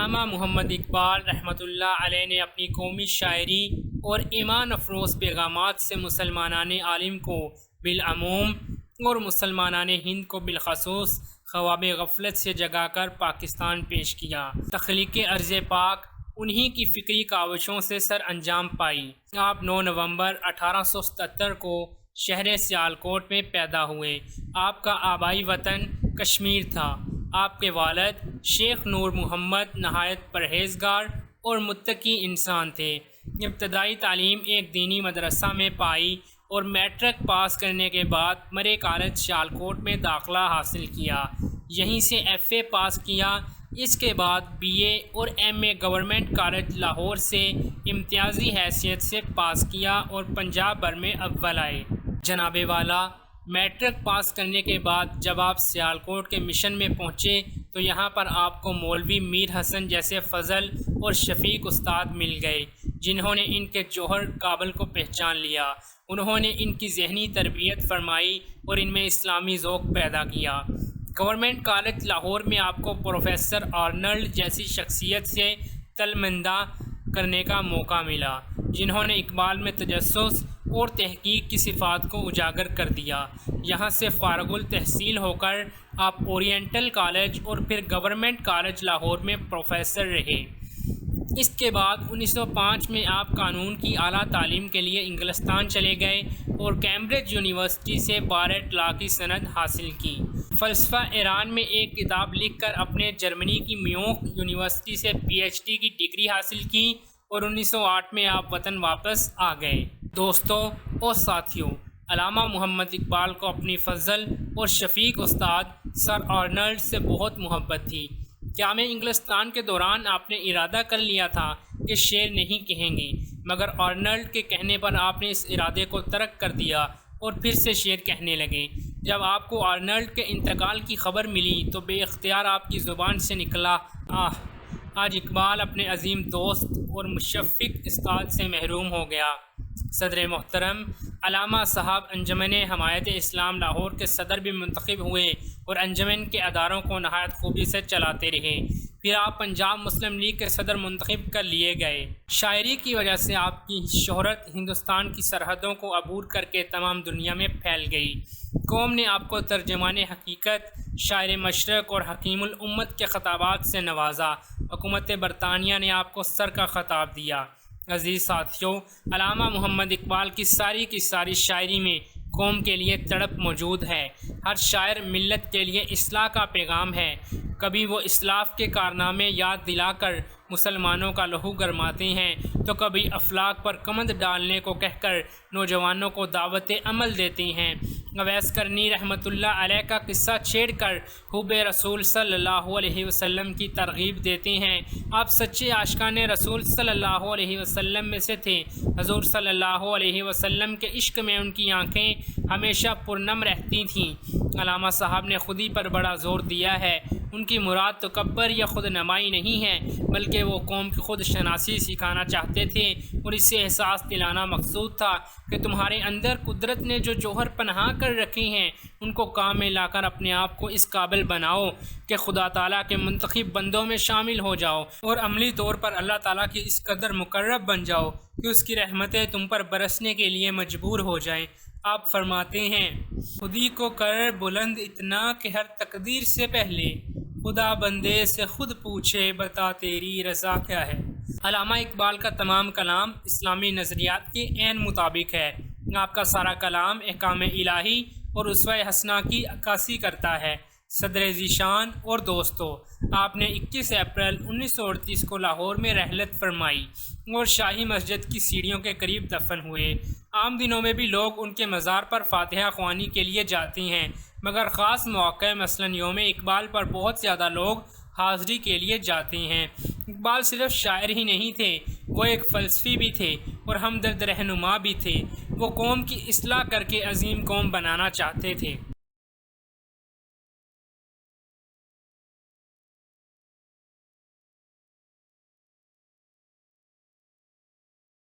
علامہ محمد اقبال رحمۃ اللہ علیہ نے اپنی قومی شاعری اور ایمان افروز پیغامات سے مسلمانان عالم کو بالعموم اور مسلمانان ہند کو بالخصوص خواب غفلت سے جگا کر پاکستان پیش کیا۔ تخلیق ارض پاک انہی کی فکری کاوشوں سے سر انجام پائی۔ آپ 9 نومبر 1877 کو شہر سیالکوٹ میں پیدا ہوئے۔ آپ کا آبائی وطن کشمیر تھا۔ آپ کے والد شیخ نور محمد نہایت پرہیزگار اور متقی انسان تھے۔ ابتدائی تعلیم ایک دینی مدرسہ میں پائی اور میٹرک پاس کرنے کے بعد مرے کالج سیالکوٹ میں داخلہ حاصل کیا۔ یہیں سے ایف اے پاس کیا۔ اس کے بعد بی اے اور M A government college Lahore سے امتیازی حیثیت سے پاس کیا اور پنجاب بھر میں اول آئے۔ جناب والا، میٹرک پاس کرنے کے بعد جب آپ سیالکوٹ کے مشن میں پہنچے تو یہاں پر آپ کو مولوی میر حسن جیسے فضل اور شفیق استاد مل گئے، جنہوں نے ان کے جوہر کابل کو پہچان لیا۔ انہوں نے ان کی ذہنی تربیت فرمائی اور ان میں اسلامی ذوق پیدا کیا۔ گورنمنٹ کالج لاہور میں آپ کو پروفیسر آرنلڈ جیسی شخصیت سے تلمندہ کرنے کا موقع ملا، جنہوں نے اقبال میں تجسس اور تحقیق کی صفات کو اجاگر کر دیا۔ یہاں سے فارغ التحصیل ہو کر آپ اورینٹل کالج اور پھر گورنمنٹ کالج لاہور میں پروفیسر رہے۔ اس کے بعد 1905 میں آپ قانون کی اعلیٰ تعلیم کے لیے انگلستان چلے گئے اور کیمبرج یونیورسٹی سے بارٹ لا کی سند حاصل کی۔ فلسفہ ایران میں ایک کتاب لکھ کر اپنے جرمنی کی میونخ یونیورسٹی سے پی ایچ ڈی کی ڈگری حاصل کی اور 1908 میں آپ وطن واپس آ گئے۔ دوستوں اور ساتھیوں، علامہ محمد اقبال کو اپنی فضل اور شفیق استاد سر آرنلڈ سے بہت محبت تھی۔ کیا میں انگلستان کے دوران آپ نے ارادہ کر لیا تھا کہ شعر نہیں کہیں گے، مگر آرنلڈ کے کہنے پر آپ نے اس ارادے کو ترک کر دیا اور پھر سے شعر کہنے لگے۔ جب آپ کو آرنلڈ کے انتقال کی خبر ملی تو بے اختیار آپ کی زبان سے نکلا، آج اقبال اپنے عظیم دوست اور مشفق استاد سے محروم ہو گیا۔ صدر محترم علامہ صاحب انجمن حمایت اسلام لاہور کے صدر بھی منتخب ہوئے اور انجمن کے اداروں کو نہایت خوبی سے چلاتے رہے۔ پھر آپ پنجاب مسلم لیگ کے صدر منتخب کر لیے گئے۔ شاعری کی وجہ سے آپ کی شہرت ہندوستان کی سرحدوں کو عبور کر کے تمام دنیا میں پھیل گئی۔ قوم نے آپ کو ترجمان حقیقت، شاعر مشرق اور حکیم الامت کے خطابات سے نوازا۔ حکومت برطانیہ نے آپ کو سر کا خطاب دیا۔ عزیز ساتھیوں، علامہ محمد اقبال کی ساری شاعری میں قوم کے لیے تڑپ موجود ہے۔ ہر شاعر ملت کے لیے اصلاح کا پیغام ہے۔ کبھی وہ اسلاف کے کارنامے یاد دلا کر مسلمانوں کا لہو گرماتے ہیں تو کبھی افلاک پر کمند ڈالنے کو کہہ کر نوجوانوں کو دعوت عمل دیتے ہیں۔ اویس کرنی رحمۃ اللہ علیہ کا قصہ چھیڑ کر حب رسول صلی اللہ علیہ وسلم کی ترغیب دیتے ہیں۔ آپ سچے عاشقان رسول صلی اللہ علیہ وسلم میں سے تھے۔ حضور صلی اللہ علیہ وسلم کے عشق میں ان کی آنکھیں ہمیشہ پرنم رہتی تھیں۔ علامہ صاحب نے خودی پر بڑا زور دیا ہے۔ ان کی مراد تکبر یا خود نمائی نہیں ہے، بلکہ وہ قوم کی خود شناسی سکھانا چاہتے تھے اور اس سے احساس دلانا مقصود تھا کہ تمہارے اندر قدرت نے جو جوہر پنہاں کر رکھے ہیں ان کو کام میں لا کر اپنے آپ کو اس قابل بناؤ کہ خدا تعالیٰ کے منتخب بندوں میں شامل ہو جاؤ اور عملی طور پر اللہ تعالیٰ کی اس قدر مقرب بن جاؤ کہ اس کی رحمتیں تم پر برسنے کے لیے مجبور ہو جائیں۔ آپ فرماتے ہیں، خودی کو کر بلند اتنا کہ ہر تقدیر سے پہلے خدا بندے سے خود پوچھے بتا تیری رضا کیا ہے۔ علامہ اقبال کا تمام کلام اسلامی نظریات کے عین مطابق ہے۔ آپ کا سارا کلام احکام الہی اور اسوہ حسنہ کی عکاسی کرتا ہے۔ صدر ذیشان اور دوستو، آپ نے 21 اپریل 1938 کو لاہور میں رحلت فرمائی اور شاہی مسجد کی سیڑھیوں کے قریب دفن ہوئے۔ عام دنوں میں بھی لوگ ان کے مزار پر فاتحہ خوانی کے لیے جاتے ہیں، مگر خاص مواقع مثلاً یوم اقبال پر بہت زیادہ لوگ حاضری کے لیے جاتے ہیں۔ اقبال صرف شاعر ہی نہیں تھے، وہ ایک فلسفی بھی تھے اور ہمدرد رہنما بھی تھے۔ وہ قوم کی اصلاح کر کے عظیم قوم بنانا چاہتے تھے۔